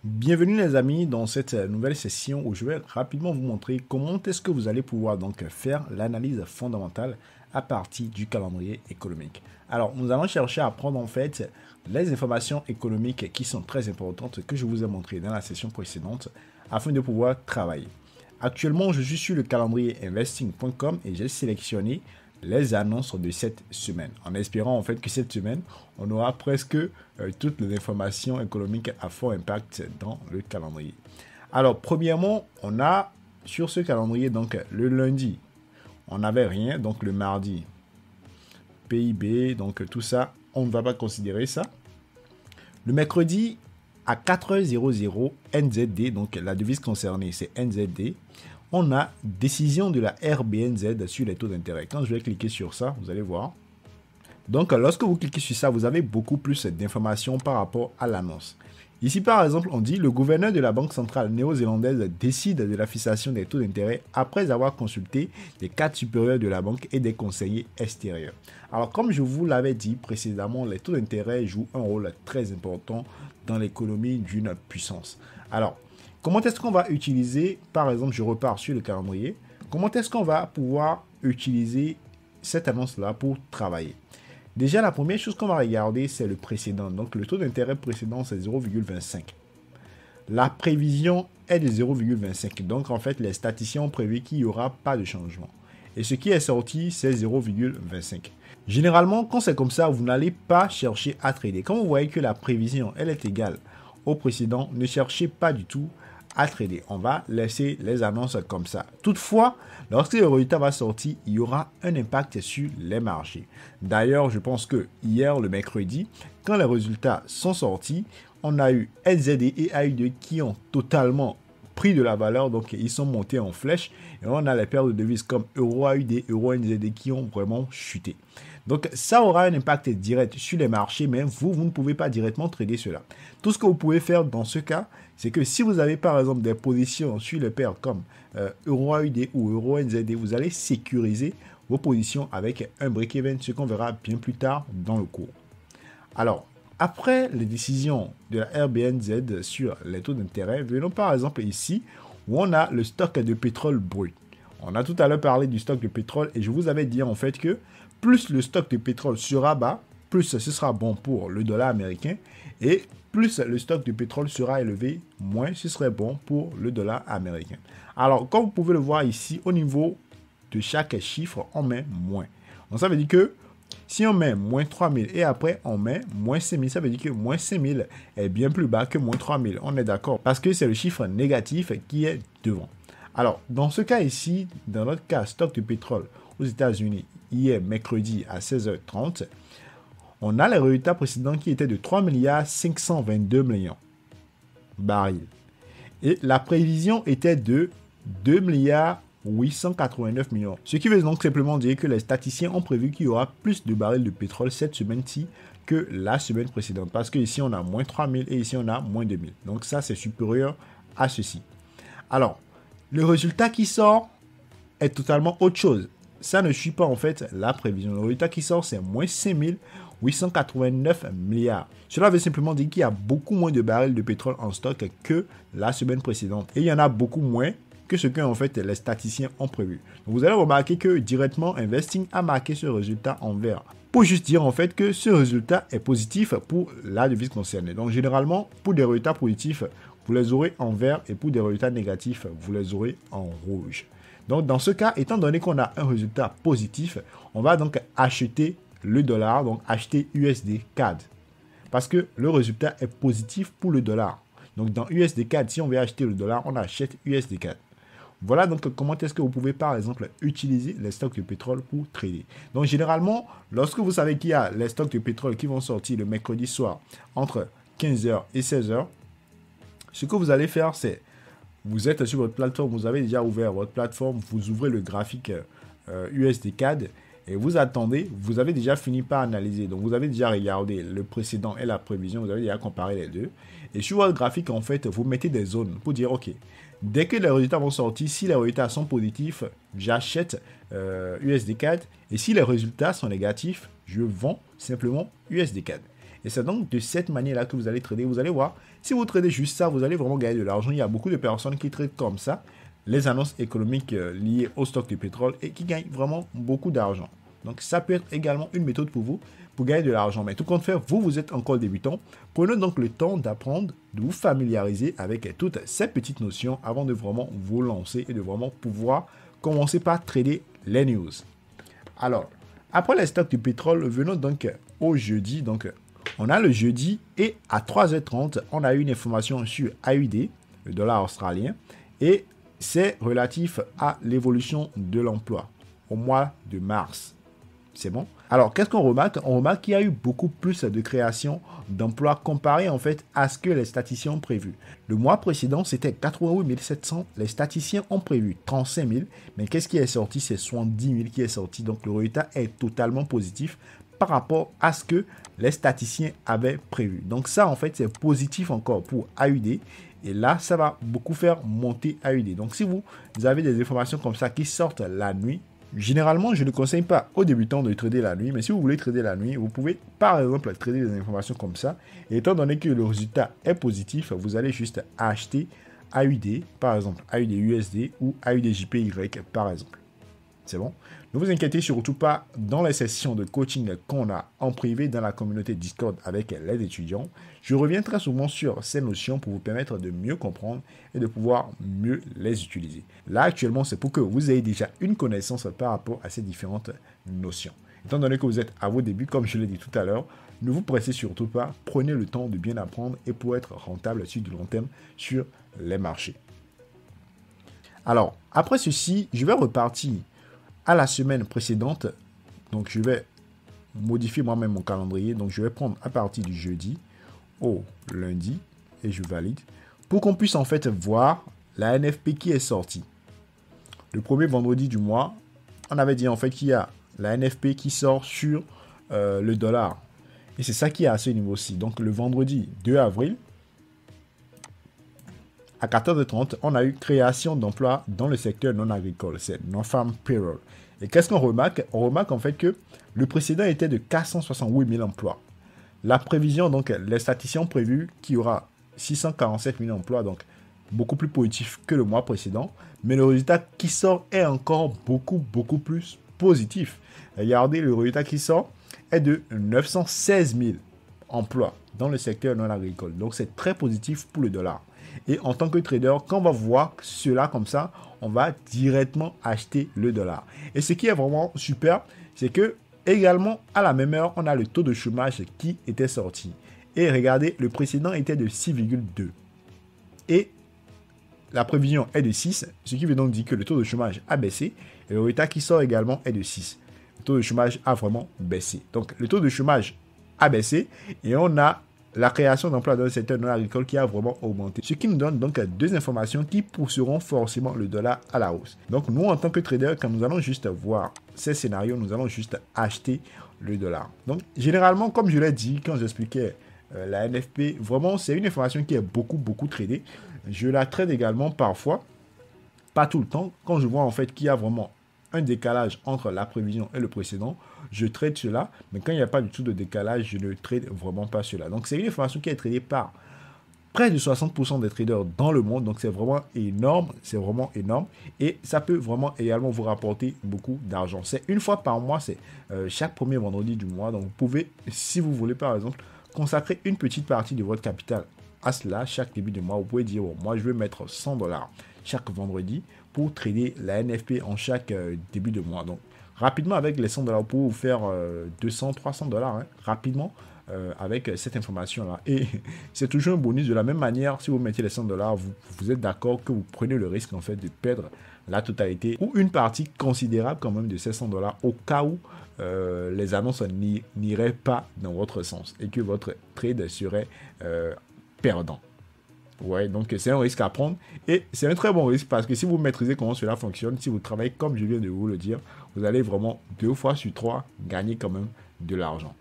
Bienvenue les amis dans cette nouvelle session où je vais rapidement vous montrer comment est-ce que vous allez pouvoir donc faire l'analyse fondamentale à partir du calendrier économique. Alors nous allons chercher à prendre en fait les informations économiques qui sont très importantes que je vous ai montrées dans la session précédente afin de pouvoir travailler. Actuellement je suis sur le calendrier investing.com et j'ai sélectionné les annonces de cette semaine, en espérant en fait que cette semaine, on aura presque toutes les informations économiques à fort impact dans le calendrier. Alors, premièrement, on a sur ce calendrier, donc le lundi, on n'avait rien, donc le mardi, PIB, donc tout ça, on ne va pas considérer ça. Le mercredi, à 4h00, NZD, donc la devise concernée, c'est NZD. On a décision de la RBNZ sur les taux d'intérêt. Quand je vais cliquer sur ça, vous allez voir. Donc, lorsque vous cliquez sur ça, vous avez beaucoup plus d'informations par rapport à l'annonce. Ici, par exemple, on dit le gouverneur de la Banque centrale néo-zélandaise décide de la fixation des taux d'intérêt après avoir consulté les cadres supérieurs de la banque et des conseillers extérieurs. Alors, comme je vous l'avais dit précédemment, les taux d'intérêt jouent un rôle très important dans l'économie d'une puissance. Alors, comment est-ce qu'on va utiliser, par exemple, je repars sur le calendrier, comment est-ce qu'on va pouvoir utiliser cette annonce-là pour travailler? Déjà, la première chose qu'on va regarder, c'est le précédent. Donc, le taux d'intérêt précédent, c'est 0,25. La prévision est de 0,25. Donc, en fait, les statisticiens ont prévu qu'il n'y aura pas de changement. Et ce qui est sorti, c'est 0,25. Généralement, quand c'est comme ça, vous n'allez pas chercher à trader. Quand vous voyez que la prévision, elle est égale au précédent, ne cherchez pas du tout à trader. On va laisser les annonces comme ça. Toutefois, lorsque le résultat va sortir, il y aura un impact sur les marchés. D'ailleurs, je pense que hier, le mercredi, quand les résultats sont sortis, on a eu NZD et AUD qui ont totalement pris de la valeur, donc ils sont montés en flèche. Et on a les paires de devises comme Euro AUD, Euro NZD qui ont vraiment chuté. Donc, ça aura un impact direct sur les marchés, mais vous ne pouvez pas directement trader cela. Tout ce que vous pouvez faire dans ce cas, c'est que si vous avez par exemple des positions sur les paires comme Euro AUD ou Euro NZD, vous allez sécuriser vos positions avec un break-even, ce qu'on verra bien plus tard dans le cours. Alors, après les décisions de la RBNZ sur les taux d'intérêt, venons par exemple ici où on a le stock de pétrole brut. On a tout à l'heure parlé du stock de pétrole et je vous avais dit en fait que plus le stock de pétrole sera bas, plus ce sera bon pour le dollar américain et plus le stock de pétrole sera élevé, moins ce serait bon pour le dollar américain. Alors, comme vous pouvez le voir ici, au niveau de chaque chiffre, on met moins. Donc, ça veut dire que si on met moins 3000 et après on met moins 5000, ça veut dire que moins 5000 est bien plus bas que moins 3000. On est d'accord parce que c'est le chiffre négatif qui est devant. Alors, dans ce cas ici, dans notre cas, stock de pétrole aux États-Unis, hier mercredi à 16h30, on a les résultats précédents qui étaient de 3 522 millions barils. Et la prévision était de 2 889 millions. Ce qui veut donc simplement dire que les statisticiens ont prévu qu'il y aura plus de barils de pétrole cette semaine-ci que la semaine précédente. Parce que ici on a moins 3000 et ici on a moins 2000. Donc ça c'est supérieur à ceci. Alors, le résultat qui sort est totalement autre chose. Ça ne suit pas en fait la prévision. Le résultat qui sort c'est moins 5889 milliards. Cela veut simplement dire qu'il y a beaucoup moins de barils de pétrole en stock que la semaine précédente. Et il y en a beaucoup moins que ce que en fait les statisticiens ont prévu. Donc, vous allez remarquer que directement Investing a marqué ce résultat en vert. Pour juste dire en fait que ce résultat est positif pour la devise concernée. Donc généralement, pour des résultats positifs, vous les aurez en vert et pour des résultats négatifs, vous les aurez en rouge. Donc dans ce cas, étant donné qu'on a un résultat positif, on va donc acheter le dollar, donc acheter USD CAD. Parce que le résultat est positif pour le dollar. Donc dans USD CAD, si on veut acheter le dollar, on achète USD CAD. Voilà donc comment est-ce que vous pouvez par exemple utiliser les stocks de pétrole pour trader. Donc généralement, lorsque vous savez qu'il y a les stocks de pétrole qui vont sortir le mercredi soir entre 15h et 16h, ce que vous allez faire c'est, vous êtes sur votre plateforme, vous avez déjà ouvert votre plateforme, vous ouvrez le graphique USD CAD et vous attendez, vous avez déjà fini par analyser. Donc vous avez déjà regardé le précédent et la prévision, vous avez déjà comparé les deux. Et sur votre graphique, en fait, vous mettez des zones pour dire, ok, dès que les résultats vont sortir, si les résultats sont positifs, j'achète USD CAD. Et si les résultats sont négatifs, je vends simplement USD CAD. Et c'est donc de cette manière-là que vous allez trader. Vous allez voir, si vous tradez juste ça, vous allez vraiment gagner de l'argent. Il y a beaucoup de personnes qui tradent comme ça, les annonces économiques liées au stock de pétrole et qui gagnent vraiment beaucoup d'argent. Donc ça peut être également une méthode pour vous pour gagner de l'argent. Mais tout compte fait, vous êtes encore débutant. Prenez donc le temps d'apprendre, de vous familiariser avec toutes ces petites notions avant de vraiment vous lancer et de vraiment pouvoir commencer par trader les news. Alors, après les stocks du pétrole, venons donc au jeudi. Donc, on a le jeudi et à 3h30, on a eu une information sur AUD, le dollar australien, et c'est relatif à l'évolution de l'emploi au mois de mars. C'est bon? Alors, qu'est-ce qu'on remarque? On remarque qu'il y a eu beaucoup plus de création d'emplois comparé en fait à ce que les statisticiens ont prévu. Le mois précédent, c'était 88 700. Les statisticiens ont prévu 35 000. Mais qu'est-ce qui est sorti? C'est 70 000 qui est sorti. Donc, le résultat est totalement positif par rapport à ce que les statisticiens avaient prévu. Donc, ça, en fait, c'est positif encore pour AUD. Et là, ça va beaucoup faire monter AUD. Donc, si vous avez des informations comme ça qui sortent la nuit, généralement, je ne conseille pas aux débutants de trader la nuit, mais si vous voulez trader la nuit, vous pouvez par exemple trader des informations comme ça. Et étant donné que le résultat est positif, vous allez juste acheter AUD, par exemple AUD USD ou AUD JPY par exemple. C'est bon? Ne vous inquiétez surtout pas dans les sessions de coaching qu'on a en privé dans la communauté Discord avec les étudiants. Je reviens très souvent sur ces notions pour vous permettre de mieux comprendre et de pouvoir mieux les utiliser. Là, actuellement, c'est pour que vous ayez déjà une connaissance par rapport à ces différentes notions. Étant donné que vous êtes à vos débuts, comme je l'ai dit tout à l'heure, ne vous pressez surtout pas. Prenez le temps de bien apprendre et pour être rentable sur du long terme sur les marchés. Alors, après ceci, je vais repartir à la semaine précédente. Donc, je vais modifier moi-même mon calendrier. Donc, je vais prendre à partir du jeudi au lundi et je valide pour qu'on puisse en fait voir la NFP qui est sortie. Le premier vendredi du mois, on avait dit en fait qu'il y a la NFP qui sort sur le dollar. Et c'est ça qui est à ce niveau-ci. Donc, le vendredi 2 avril, à 14h30, on a eu création d'emplois dans le secteur non agricole. C'est Non-Farm Payroll. Et qu'est-ce qu'on remarque? On remarque en fait que le précédent était de 468 000 emplois. La prévision, donc les statisticiens ont prévu qu'il y aura 647 000 emplois, donc beaucoup plus positif que le mois précédent. Mais le résultat qui sort est encore beaucoup plus positif. Regardez, le résultat qui sort est de 916 000 emplois dans le secteur non agricole. Donc c'est très positif pour le dollar. Et en tant que trader, quand on va voir cela comme ça, on va directement acheter le dollar. Et ce qui est vraiment super, c'est que également à la même heure, on a le taux de chômage qui était sorti. Et regardez, le précédent était de 6,2. Et la prévision est de 6, ce qui veut donc dire que le taux de chômage a baissé. Et le résultat qui sort également est de 6. Le taux de chômage a vraiment baissé. Donc le taux de chômage a baissé et on a la création d'emplois dans le secteur non agricole qui a vraiment augmenté. Ce qui nous donne donc deux informations qui pousseront forcément le dollar à la hausse. Donc nous, en tant que trader, quand nous allons juste voir ces scénarios, nous allons juste acheter le dollar. Donc généralement, comme je l'ai dit quand j'expliquais la NFP, vraiment c'est une information qui est beaucoup tradée. Je la trade également parfois, pas tout le temps, quand je vois en fait qu'il y a vraiment un décalage entre la prévision et le précédent, je trade cela, mais quand il n'y a pas du tout de décalage, je ne trade vraiment pas cela. Donc c'est une information qui est tradée par près de 60% des traders dans le monde, donc c'est vraiment énorme, et ça peut vraiment également vous rapporter beaucoup d'argent. C'est une fois par mois, c'est chaque premier vendredi du mois, donc vous pouvez, si vous voulez par exemple, consacrer une petite partie de votre capital à cela chaque début de mois. Vous pouvez dire, bon, moi je vais mettre $100 chaque vendredi pour trader la NFP en chaque début de mois. Donc, rapidement, avec les $100, pour vous faire 200, $300, hein, rapidement, avec cette information-là. Et c'est toujours un bonus. De la même manière, si vous mettez les $100, vous êtes d'accord que vous prenez le risque, en fait, de perdre la totalité ou une partie considérable quand même de ces $100 au cas où les annonces n'iraient pas dans votre sens et que votre trade serait perdant. Ouais, donc c'est un risque à prendre et c'est un très bon risque parce que si vous maîtrisez comment cela fonctionne, si vous travaillez comme je viens de vous le dire, vous allez vraiment 2 fois sur 3 gagner quand même de l'argent.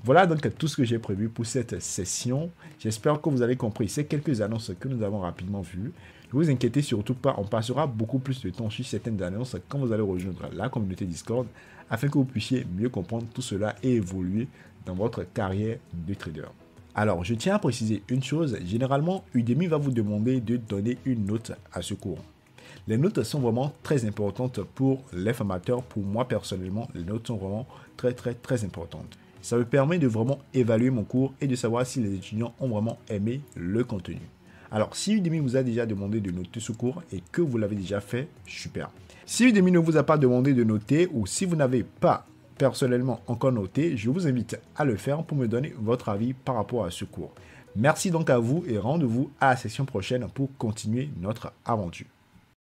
Voilà donc tout ce que j'ai prévu pour cette session. J'espère que vous avez compris ces quelques annonces que nous avons rapidement vues. Ne vous inquiétez surtout pas, on passera beaucoup plus de temps sur certaines annonces quand vous allez rejoindre la communauté Discord afin que vous puissiez mieux comprendre tout cela et évoluer dans votre carrière de trader. Alors, je tiens à préciser une chose, généralement, Udemy va vous demander de donner une note à ce cours. Les notes sont vraiment très importantes pour les formateurs. Pour moi, personnellement, les notes sont vraiment très importantes. Ça me permet de vraiment évaluer mon cours et de savoir si les étudiants ont vraiment aimé le contenu. Alors, si Udemy vous a déjà demandé de noter ce cours et que vous l'avez déjà fait, super. Si Udemy ne vous a pas demandé de noter ou si vous n'avez pas personnellement encore noté, je vous invite à le faire pour me donner votre avis par rapport à ce cours. Merci donc à vous et rendez-vous à la session prochaine pour continuer notre aventure.